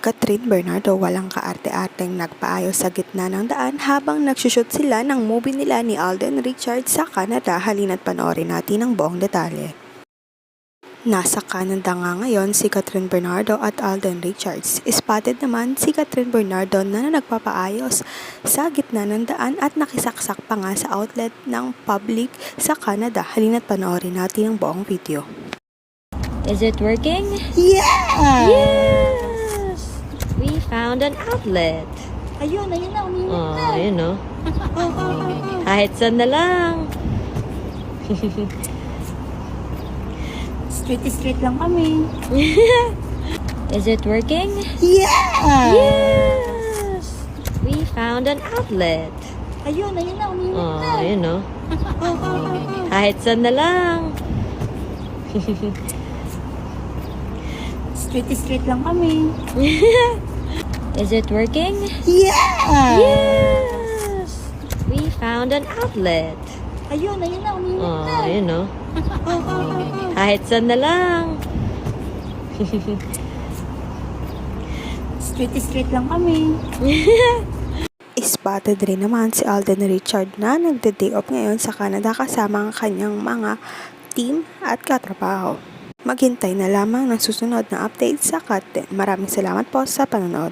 Catherine Bernardo walang kaarte-arteng nagpaayos sa gitna ng daan habang nagsushoot sila ng movie nila ni Alden Richards sa Canada. Halina't panoorin natin ang buong detalye. Nasa Canada nga ngayon si Catherine Bernardo at Alden Richards. Spotted naman si Catherine Bernardo na nagpapaayos sa gitna ng daan at nakisaksak pa nga sa outlet ng public sa Canada. Halina't panoorin natin ang buong video. Is it working? Yeah! Yes! We found an outlet. Ayun na, Ayun no. Kahit saan na lang. Street lang kami. Is it working? Yeah! Yes! We found an outlet. Ayun na, Ayun no. Kahit saan na lang. Street lang kami. Is it working? Yeah! Yes! We found an outlet. Ayun na, Ayun no. Kahit saan na lang. Street lang kami. Spotted rin naman si Alden Richard na nagde-day off ngayon sa Canada kasama ang kanyang mga team at katrabaho. Maghintay na lamang ng susunod na update sa Catherine. Maraming salamat po sa panonood.